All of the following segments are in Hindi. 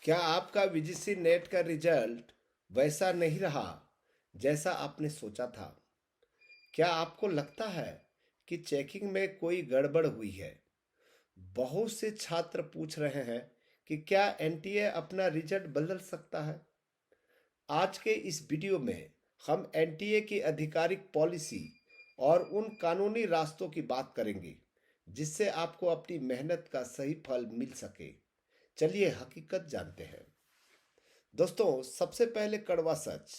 क्या आपका वीजीसी नेट का रिजल्ट वैसा नहीं रहा जैसा आपने सोचा था? क्या आपको लगता है कि चेकिंग में कोई गड़बड़ हुई है? बहुत से छात्र पूछ रहे हैं कि क्या एनटीए अपना रिजल्ट बदल सकता है। आज के इस वीडियो में हम एनटीए की आधिकारिक पॉलिसी और उन कानूनी रास्तों की बात करेंगे जिससे आपको अपनी मेहनत का सही फल मिल सके। चलिए हकीकत जानते हैं। दोस्तों, सबसे पहले कड़वा सच।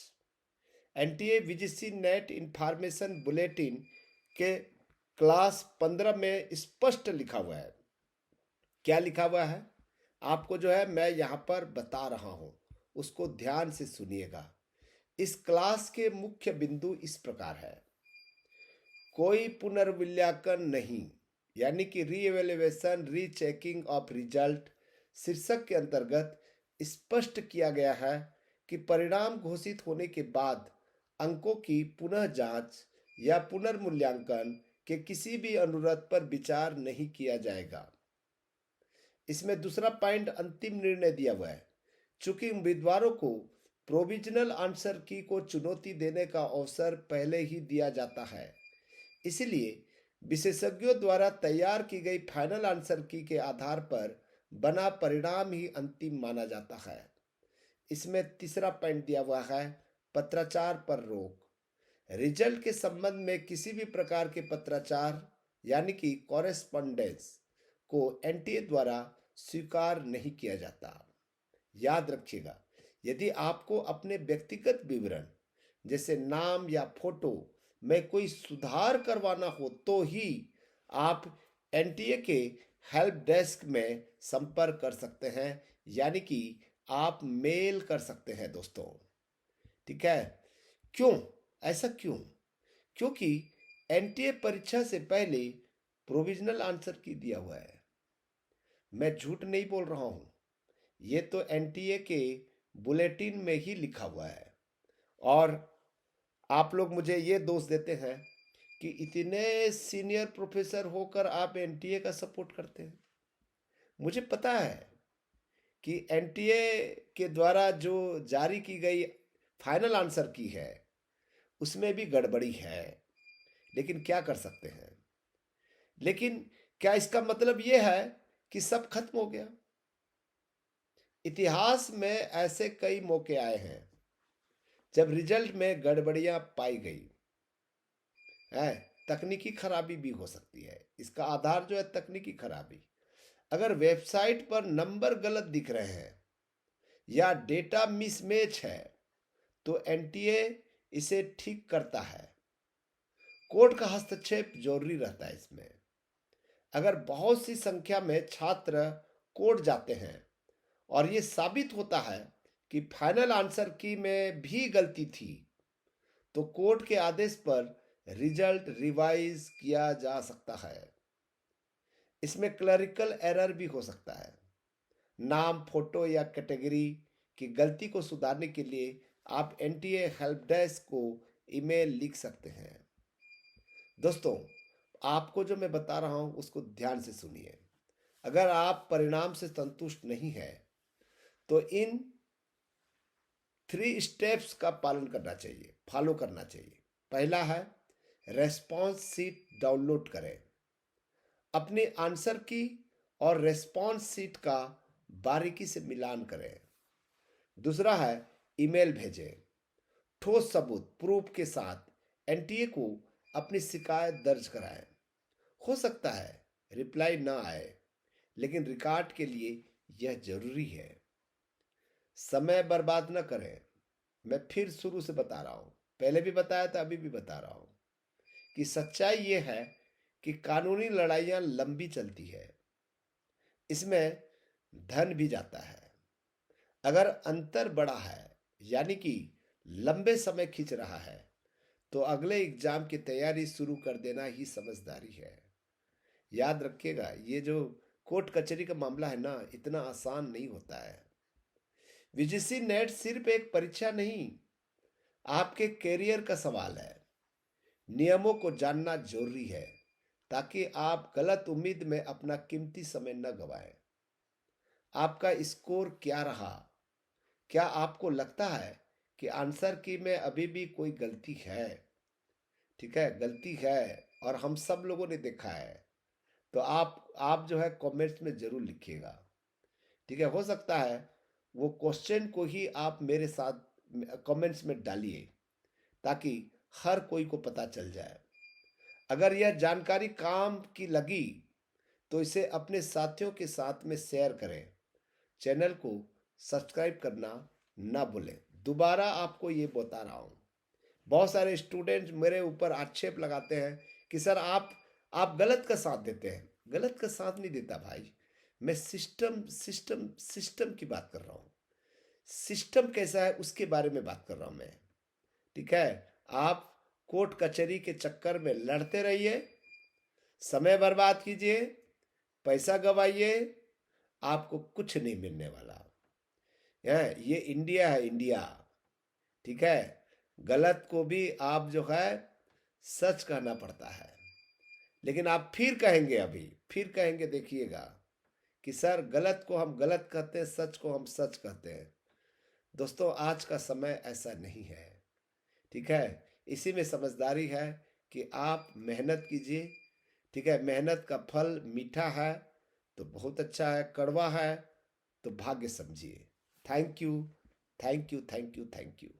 एनटीए वीजीसी नेट इंफॉर्मेशन बुलेटिन के क्लास 15 में स्पष्ट लिखा हुआ है। क्या लिखा हुआ है? आपको जो है मैं यहाँ पर बता रहा हूँ, उसको ध्यान से सुनिएगा। इस क्लास के मुख्य बिंदु इस प्रकार है। कोई पुनर्मूल्यांकन नहीं, यानी कि रीएवेल्युएशन रीचेकिंग ऑफ रिजल्ट शीर्षक के अंतर्गत स्पष्ट किया गया है कि परिणाम घोषित होने के बाद अंकों की पुनः जांच या पुनर्मूल्यांकन के किसी भी अनुरोध पर विचार नहीं किया जाएगा। इसमें दूसरा पॉइंट अंतिम निर्णय दिया हुआ है। चूंकि उम्मीदवारों को प्रोविजनल आंसर की को चुनौती देने का अवसर पहले ही दिया जाता है, इसलिए विशेषज्ञों द्वारा तैयार की गई फाइनल आंसर की के आधार पर बना परिणाम ही अंतिम माना जाता है। इसमें तीसरा पॉइंट दिया हुआ है, पत्राचार पर रोक। रिजल्ट के संबंध में किसी भी प्रकार के पत्राचार यानी कि कॉरेस्पॉन्डेंस को एनटीए द्वारा स्वीकार नहीं किया जाता। याद रखिएगा, यदि आपको अपने व्यक्तिगत विवरण जैसे नाम या फोटो में कोई सुधार करवाना हो तो ही आप एनटीए के हेल्प डेस्क में संपर्क कर सकते हैं, यानी कि आप मेल कर सकते हैं दोस्तों। ठीक है? क्यों? ऐसा क्यों? क्योंकि एनटीए परीक्षा से पहले प्रोविजनल आंसर की दिया हुआ है। मैं झूठ नहीं बोल रहा हूं, ये तो एनटीए के बुलेटिन में ही लिखा हुआ है। और आप लोग मुझे ये दोष देते हैं कि इतने सीनियर प्रोफेसर होकर आप एनटीए का सपोर्ट करते हैं। मुझे पता है कि एनटीए के द्वारा जो जारी की गई फाइनल आंसर की है उसमें भी गड़बड़ी है, लेकिन क्या कर सकते हैं। लेकिन क्या इसका मतलब ये है कि सब खत्म हो गया? इतिहास में ऐसे कई मौके आए हैं जब रिजल्ट में गड़बड़ियां पाई गई है। तकनीकी खराबी भी हो सकती है। इसका आधार जो है तकनीकी खराबी। अगर वेबसाइट पर नंबर गलत दिख रहे हैं या डेटा मिसमैच है तो एनटीए इसे ठीक करता है। कोर्ट का हस्तक्षेप जरूरी रहता है इसमें। अगर बहुत सी संख्या में छात्र कोर्ट जाते हैं और ये साबित होता है कि फाइनल आंसर की में भी गलती थी, तो कोर्ट के आदेश पर रिजल्ट रिवाइज किया जा सकता है। इसमें क्लरिकल एरर भी हो सकता है। नाम, फोटो या कैटेगरी की गलती को सुधारने के लिए आप एनटीए हेल्प डेस्क को ईमेल लिख सकते हैं। दोस्तों, आपको जो मैं बता रहा हूं उसको ध्यान से सुनिए। अगर आप परिणाम से संतुष्ट नहीं है तो इन 3 स्टेप्स का पालन करना चाहिए, फॉलो करना चाहिए। पहला है, रेस्पॉन्स सीट डाउनलोड करें। अपने आंसर की और रेस्पॉन्स सीट का बारीकी से मिलान करें। दूसरा है, ईमेल भेजें। ठोस सबूत प्रूफ के साथ एनटीए को अपनी शिकायत दर्ज कराएं। हो सकता है रिप्लाई ना आए, लेकिन रिकॉर्ड के लिए यह जरूरी है। समय बर्बाद न करें। मैं फिर शुरू से बता रहा हूं, पहले भी बताया था, अभी भी बता रहा हूं कि सच्चाई ये है कि कानूनी लड़ाइयां लंबी चलती है। इसमें धन भी जाता है। अगर अंतर बड़ा है, यानी कि लंबे समय खींच रहा है, तो अगले एग्जाम की तैयारी शुरू कर देना ही समझदारी है। याद रखिएगा, ये जो कोर्ट कचहरी का मामला है ना, इतना आसान नहीं होता है। वीजीसी नेट सिर्फ एक परीक्षा नहीं, आपके कैरियर का सवाल है। नियमों को जानना जरूरी है ताकि आप गलत उम्मीद में अपना कीमती समय न गवाएं। आपका स्कोर क्या रहा? क्या आपको लगता है कि आंसर की में अभी भी कोई गलती है? ठीक है, गलती है और हम सब लोगों ने देखा है। तो आप जो है कमेंट्स में जरूर लिखिएगा। ठीक है, हो सकता है वो क्वेश्चन को ही आप मेरे साथ कमेंट्स में डालिए, ताकि हर कोई को पता चल जाए। अगर यह जानकारी काम की लगी तो इसे अपने साथियों के साथ में शेयर करें। चैनल को सब्सक्राइब करना ना भूलें। दोबारा आपको ये बता रहा हूँ, बहुत सारे स्टूडेंट मेरे ऊपर आक्षेप लगाते हैं कि सर आप गलत का साथ देते हैं। गलत का साथ नहीं देता भाई, मैं सिस्टम की बात कर रहा हूँ। सिस्टम कैसा है उसके बारे में बात कर रहा हूँ मैं। ठीक है, आप कोर्ट कचहरी के चक्कर में लड़ते रहिए, समय बर्बाद कीजिए, पैसा गवाइए, आपको कुछ नहीं मिलने वाला है। ये इंडिया है, इंडिया। ठीक है, गलत को भी आप जो है सच कहना पड़ता है, लेकिन आप फिर कहेंगे, अभी फिर कहेंगे, देखिएगा कि सर गलत को हम गलत कहते हैं, सच को हम सच कहते हैं। दोस्तों, आज का समय ऐसा नहीं है। ठीक है, इसी में समझदारी है कि आप मेहनत कीजिए। ठीक है, मेहनत का फल मीठा है तो बहुत अच्छा है, कड़वा है तो भाग्य समझिए। Thank you, thank you, thank you, thank you.